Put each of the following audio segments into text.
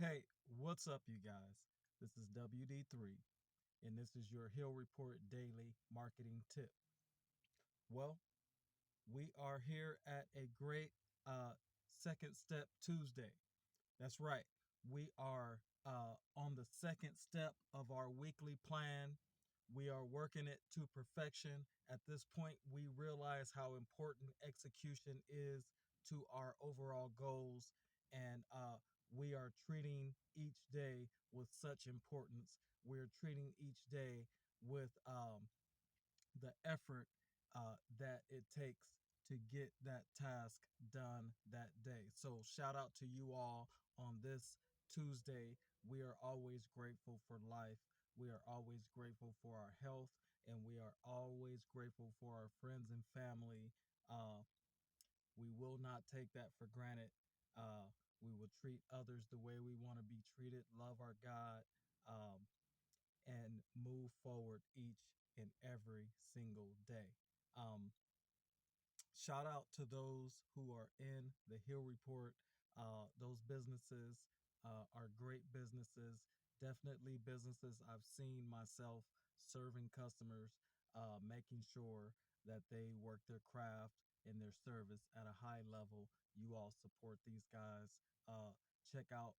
Hey, what's up, you guys? This is WD3, and this is your Hill Report Daily Marketing Tip. Well, we are here at a great Second Step Tuesday. That's right. We are on the second step of our weekly plan. We are working it to perfection. At this point, we realize how important execution is to our overall goals, and we are treating each day with such importance. We're treating each day with the effort that it takes to get that task done that day. So, shout out to you all on this Tuesday. We are always grateful for life. We are always grateful for our health, and we are always grateful for our friends and family. Uh, we will not take that for granted. Uh, we will treat others the way we want to be treated, love our God, um, and move forward each and every single day. Um, Shout out to those who are in the Hill Report. Those businesses are great businesses, definitely businesses I've seen myself serving customers, making sure that they work their craft and their service at a high level. You all support these guys. Check out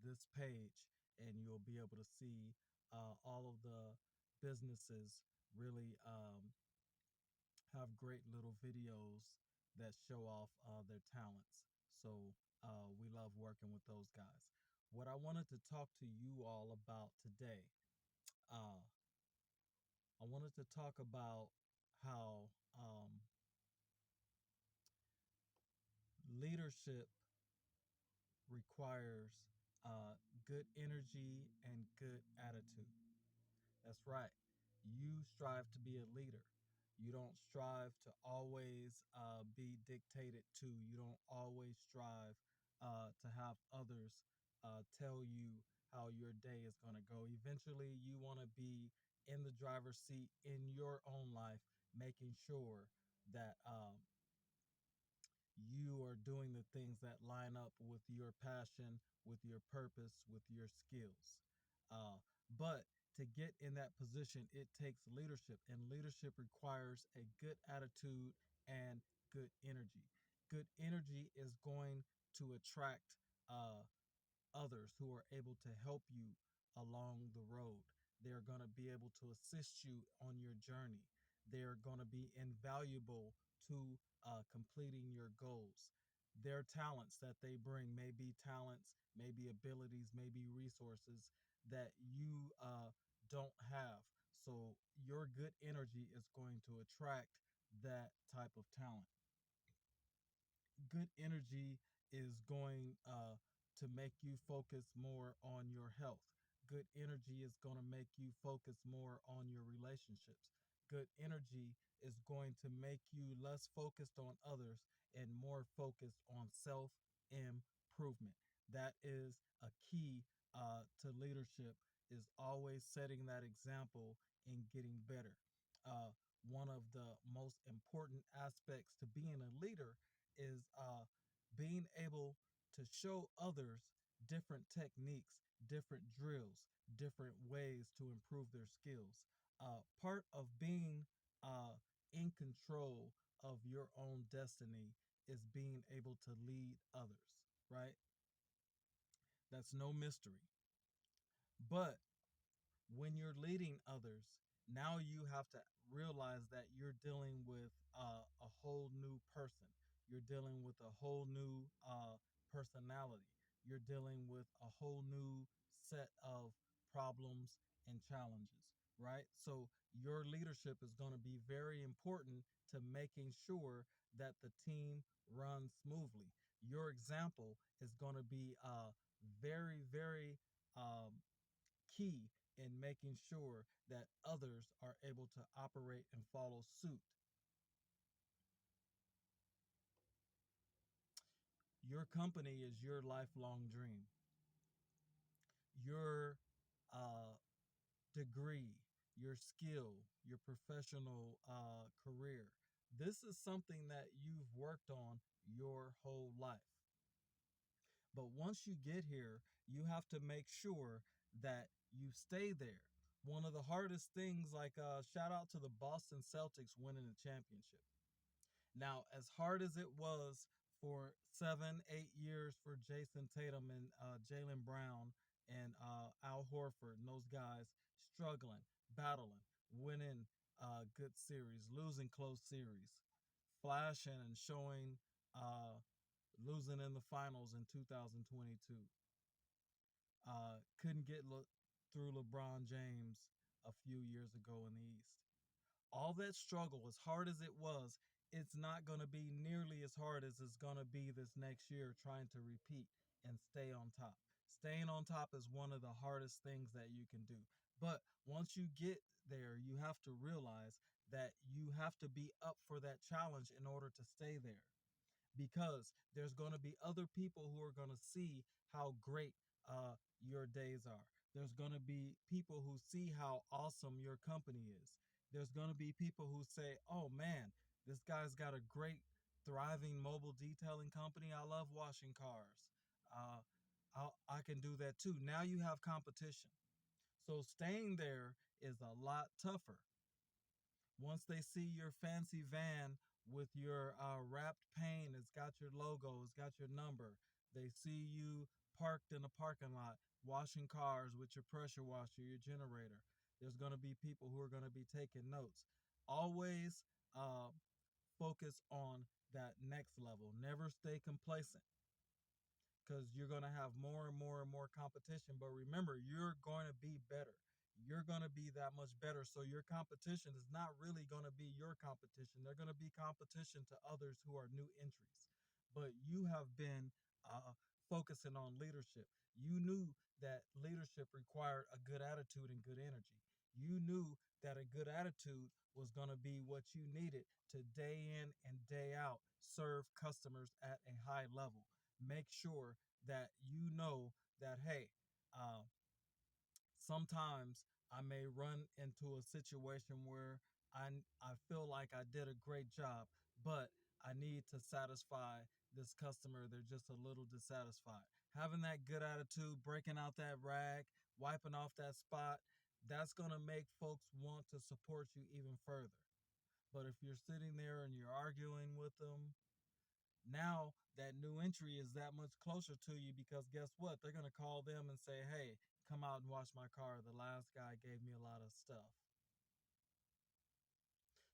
this page, and you'll be able to see all of the businesses really have great little videos that show off their talents. So we love working with those guys. What I wanted to talk to you all about today, uh, I wanted to talk about how leadership requires good energy and good attitude. That's right. You strive to be a leader. You don't strive to always be dictated to. You don't always strive to have others tell you how your day is going to go. Eventually, you want to be in the driver's seat in your own life, making sure that you are doing the things that line up with your passion, with your purpose, with your skills. But to get in that position, it takes leadership, and leadership requires a good attitude and good energy. Good energy is going to attract uh, others who are able to help you along the road. They're going to be able to assist you on your journey. They're going to be invaluable to completing your goals. Their talents that they bring may be talents, maybe abilities, maybe resources that you don't have. So your good energy is going to attract that type of talent. Good energy is going to make you focus more on your health. Good energy is going to make you focus more on your relationships. Good energy is going to make you less focused on others and more focused on self improvement. That is a key to leadership, is always setting that example and getting better. Uh, One of the most important aspects to being a leader is being able to show others different techniques, different drills, different ways to improve their skills. Part of being uh, in control of your own destiny is being able to lead others, right? That's no mystery. But when you're leading others, now you have to realize that you're dealing with a whole new person. You're dealing with a whole new personality. You're dealing with a whole new set of problems and challenges, right? So your leadership is going to be very important to making sure that the team runs smoothly. Your example is going to be very, very um, key in making sure that others are able to operate and follow suit. Your company is your lifelong dream. Your uh, degree, your skill, your professional career. This is something that you've worked on your whole life. But once you get here, you have to make sure that you stay there. One of the hardest things, like shout out to the Boston Celtics winning the championship. Now, as hard as it was for 7, 8 years for Jason Tatum and Jalen Brown and Al Horford and those guys struggling, battling, winning good series, losing close series, flashing and showing, losing in the finals in 2022. Couldn't get through LeBron James a few years ago in the East. All that struggle, as hard as it was, it's not going to be nearly as hard as it's going to be this next year trying to repeat and stay on top. Staying on top is one of the hardest things that you can do. But once you get there, you have to realize that you have to be up for that challenge in order to stay there, because there's going to be other people who are going to see how great your days are. There's going to be people who see how awesome your company is. There's going to be people who say, oh man, this guy's got a great, thriving mobile detailing company. I love washing cars. Uh, I can do that too. Now you have competition. So staying there is a lot tougher. Once they see your fancy van with your wrapped paint, it's got your logo, it's got your number. They see you parked in a parking lot washing cars with your pressure washer, your generator. There's going to be people who are going to be taking notes. Always uh, focus on that next level. Never stay complacent, because you're going to have more and more and more competition. But remember, you're going to be better. You're going to be that much better. So your competition is not really going to be your competition. They're going to be competition to others who are new entries. But you have been focusing on leadership. You knew that leadership required a good attitude and good energy. You knew that a good attitude was going to be what you needed to day in and day out serve customers at a high level. Make sure that you know that, hey, uh, sometimes I may run into a situation where I feel like I did a great job, but I need to satisfy this customer. They're just a little dissatisfied. Having that good attitude, breaking out that rag, wiping off that spot, that's going to make folks want to support you even further. But if you're sitting there and you're arguing with them, now that new entry is that much closer to you, because guess what? They're going to call them and say, hey, come out and wash my car. The last guy gave me a lot of stuff.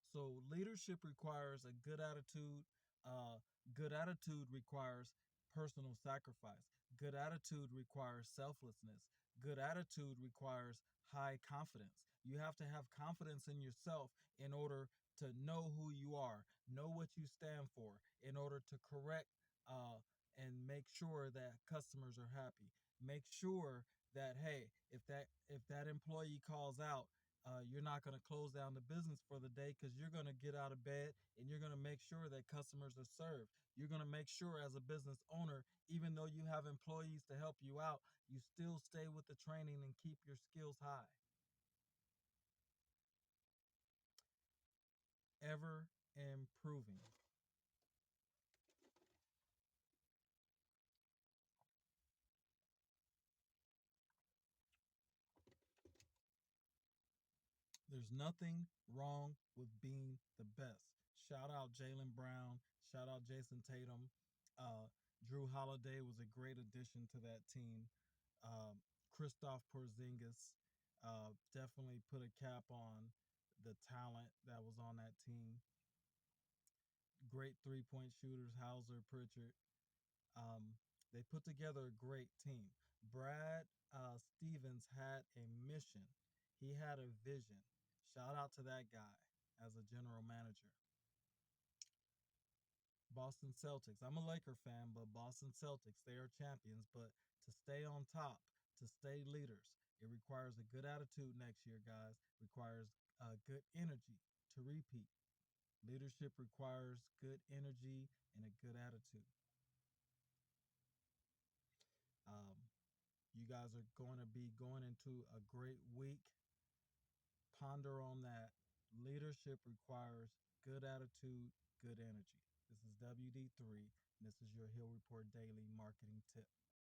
So leadership requires a good attitude. Uh, Good attitude requires personal sacrifice. Good attitude requires selflessness. Good attitude requires high confidence. You have to have confidence in yourself in order to know who you are, know what you stand for, in order to correct uh, and make sure that customers are happy. Make sure that, hey, if that employee calls out, you're not going to close down the business for the day, because you're going to get out of bed and you're going to make sure that customers are served. You're going to make sure, as a business owner, even though you have employees to help you out, you still stay with the training and keep your skills high. Ever improving. There's nothing wrong with being the best. Shout out Jalen Brown. Shout out Jason Tatum. Uh, Drew Holiday was a great addition to that team. Christoph Porzingis definitely put a cap on the talent that was on that team. Great 3-point shooters, Hauser, Pritchard. Um, they put together a great team. Brad Stevens had a mission. He had a vision. Shout out to that guy as a general manager. Boston Celtics. I'm a Laker fan, but Boston Celtics, they are champions. But to stay on top, to stay leaders, it requires a good attitude next year, guys. Requires good energy to repeat. Leadership requires good energy and a good attitude. Um, you guys are going to be going into a great week. Ponder on that. Leadership requires good attitude, good energy. This is WD3, and this is your Hill Report Daily Marketing Tip.